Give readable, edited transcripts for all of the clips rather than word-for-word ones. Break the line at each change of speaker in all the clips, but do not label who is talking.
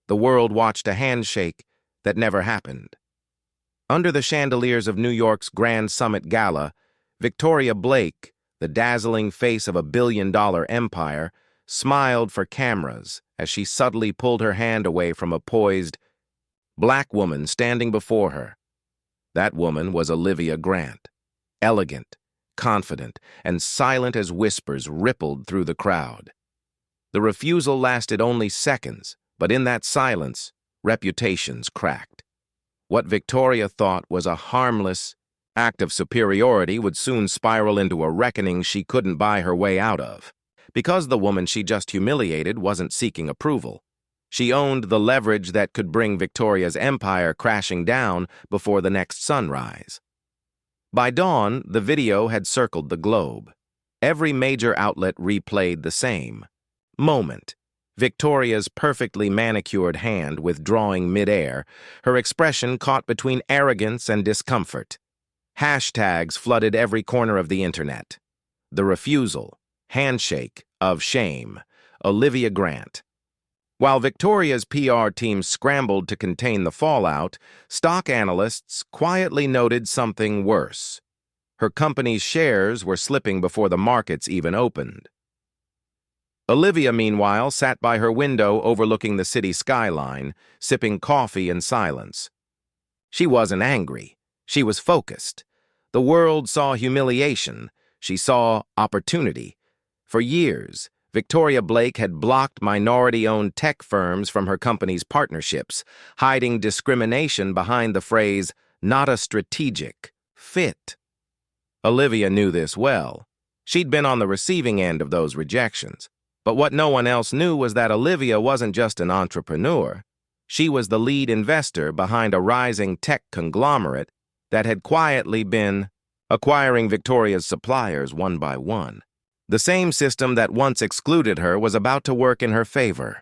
the world watched a handshake that never happened. Under the chandeliers of New York's Grand Summit Gala, Victoria Blake, the dazzling face of a billion-dollar empire, smiled for cameras as she subtly pulled her hand away from a poised, black woman standing before her. That woman was Olivia Grant, elegant, confident, and silent as whispers rippled through the crowd. The refusal lasted only seconds, but in that silence, reputations cracked. What Victoria thought was a harmless act of superiority would soon spiral into a reckoning she couldn't buy her way out of. Because the woman she just humiliated wasn't seeking approval. She owned the leverage that could bring Victoria's empire crashing down before the next sunrise. By dawn, the video had circled the globe. Every major outlet replayed the same moment. Victoria's perfectly manicured hand withdrawing midair, her expression caught between arrogance and discomfort. Hashtags flooded every corner of the internet. The refusal, handshake of shame, Olivia Grant. While Victoria's PR team scrambled to contain the fallout, stock analysts quietly noted something worse. Her company's shares were slipping before the markets even opened. Olivia, meanwhile, sat by her window overlooking the city skyline, sipping coffee in silence. She wasn't angry. She was focused. The world saw humiliation. She saw opportunity. For years, Victoria Blake had blocked minority-owned tech firms from her company's partnerships, hiding discrimination behind the phrase, "not a strategic fit." Olivia knew this well. She'd been on the receiving end of those rejections. But what no one else knew was that Olivia wasn't just an entrepreneur. She was the lead investor behind a rising tech conglomerate that had quietly been acquiring Victoria's suppliers one by one. The same system that once excluded her was about to work in her favor.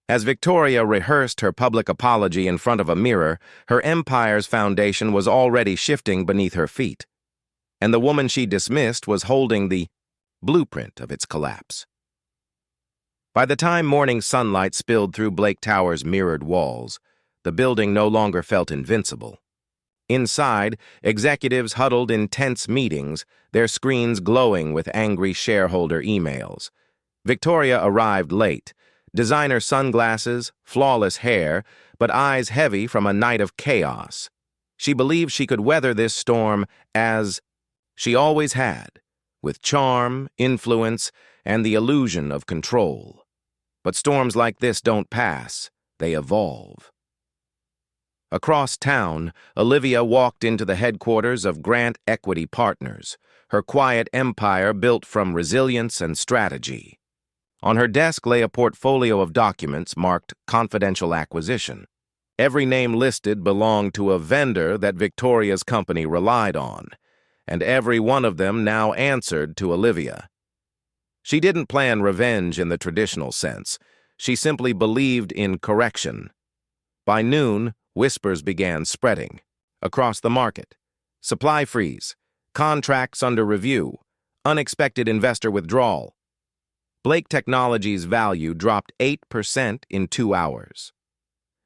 As Victoria rehearsed her public apology in front of a mirror, her empire's foundation was already shifting beneath her feet. And the woman she dismissed was holding the blueprint of its collapse. By the time morning sunlight spilled through Blake Tower's mirrored walls, the building no longer felt invincible. Inside, executives huddled in tense meetings, their screens glowing with angry shareholder emails. Victoria arrived late, designer sunglasses, flawless hair, but eyes heavy from a night of chaos. She believed she could weather this storm as she always had, with charm, influence, and the illusion of control. But storms like this don't pass, they evolve. Across town, Olivia walked into the headquarters of Grant Equity Partners, her quiet empire built from resilience and strategy. On her desk lay a portfolio of documents marked confidential acquisition. Every name listed belonged to a vendor that Victoria's company relied on, and every one of them now answered to Olivia. She didn't plan revenge in the traditional sense. She simply believed in correction. By noon, whispers began spreading. Across the market, supply freeze, contracts under review, unexpected investor withdrawal. Blake Technologies' value dropped 8% in 2 hours.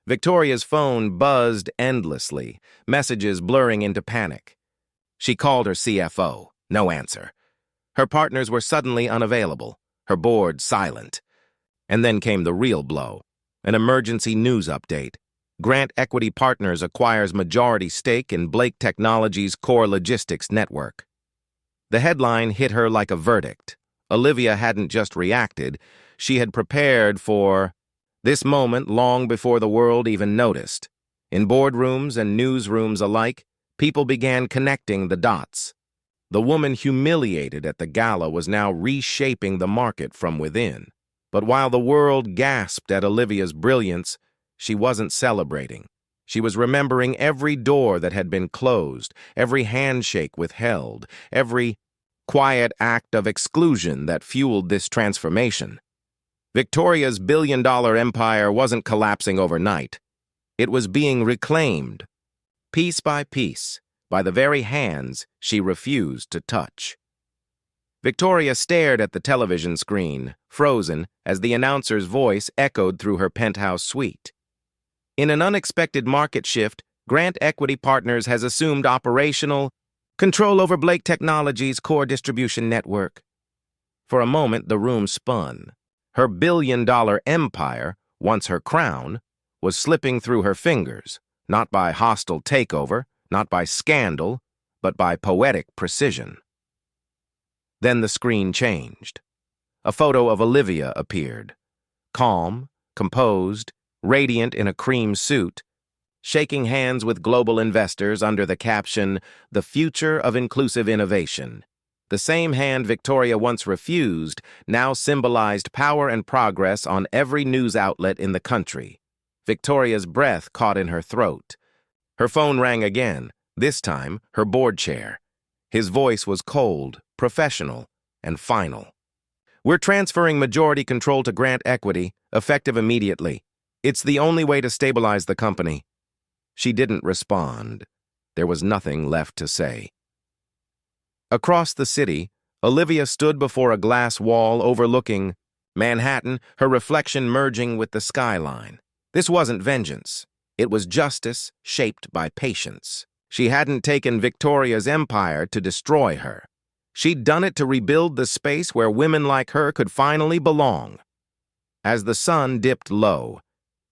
Victoria's phone buzzed endlessly, messages blurring into panic. She called her CFO. No answer. Her partners were suddenly unavailable, her board silent. And then came the real blow, an emergency news update. Grant Equity Partners acquires majority stake in Blake Technologies' core logistics network. The headline hit her like a verdict. Olivia hadn't just reacted, she had prepared for this moment long before the world even noticed. In boardrooms and newsrooms alike, people began connecting the dots. The woman humiliated at the gala was now reshaping the market from within. But while the world gasped at Olivia's brilliance, she wasn't celebrating. She was remembering every door that had been closed, every handshake withheld, every quiet act of exclusion that fueled this transformation. Victoria's billion-dollar empire wasn't collapsing overnight. It was being reclaimed, piece by piece, by the very hands she refused to touch. Victoria stared at the television screen, frozen, as the announcer's voice echoed through her penthouse suite. In an unexpected market shift, Grant Equity Partners has assumed operational control over Blake Technologies' core distribution network. For a moment, the room spun. Her billion-dollar empire, once her crown, was slipping through her fingers, not by hostile takeover, not by scandal, but by poetic precision. Then the screen changed. A photo of Olivia appeared. Calm, composed, radiant in a cream suit, shaking hands with global investors under the caption, "The Future of Inclusive Innovation." The same hand Victoria once refused now symbolized power and progress on every news outlet in the country. Victoria's breath caught in her throat. Her phone rang again, this time her board chair. His voice was cold, professional, and final. "We're transferring majority control to Grant Equity, effective immediately. It's the only way to stabilize the company." She didn't respond. There was nothing left to say. Across the city, Olivia stood before a glass wall overlooking Manhattan, her reflection merging with the skyline. This wasn't vengeance. It was justice shaped by patience. She hadn't taken Victoria's empire to destroy her. She'd done it to rebuild the space where women like her could finally belong. As the sun dipped low,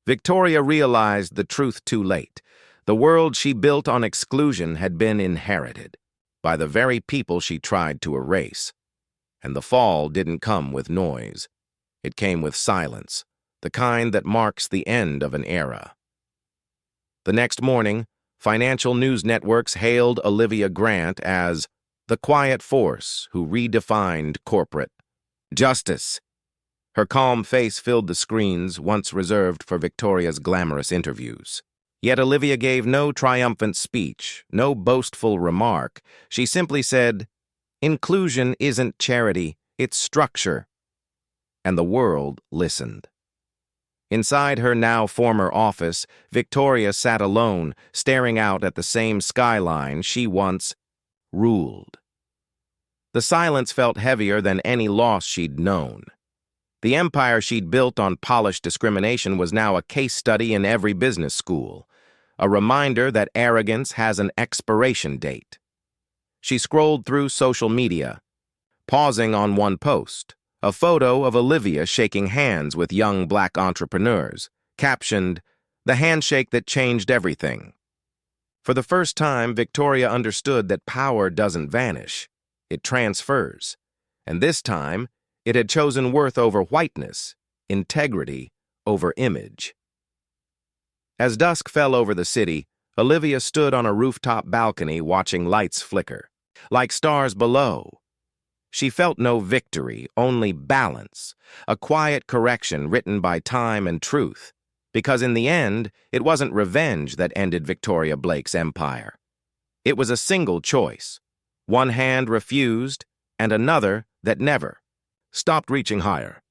Victoria realized the truth too late. The world she built on exclusion had been inherited by the very people she tried to erase. And the fall didn't come with noise. It came with silence, the kind that marks the end of an era. The next morning, financial news networks hailed Olivia Grant as the quiet force who redefined corporate justice. Her calm face filled the screens once reserved for Victoria's glamorous interviews. Yet Olivia gave no triumphant speech, no boastful remark. She simply said, "Inclusion isn't charity, it's structure." And the world listened. Inside her now former office, Victoria sat alone, staring out at the same skyline she once ruled. The silence felt heavier than any loss she'd known. The empire she'd built on polished discrimination was now a case study in every business school, a reminder that arrogance has an expiration date. She scrolled through social media, pausing on one post, a photo of Olivia shaking hands with young black entrepreneurs, captioned, "The handshake that changed everything." For the first time, Victoria understood that power doesn't vanish, it transfers. And this time, it had chosen worth over whiteness, integrity over image. As dusk fell over the city, Olivia stood on a rooftop balcony watching lights flicker. Like stars below. She felt no victory, only balance, a quiet correction written by time and truth, because in the end, it wasn't revenge that ended Victoria Blake's empire. It was a single choice. One hand refused, and another that never stopped reaching higher.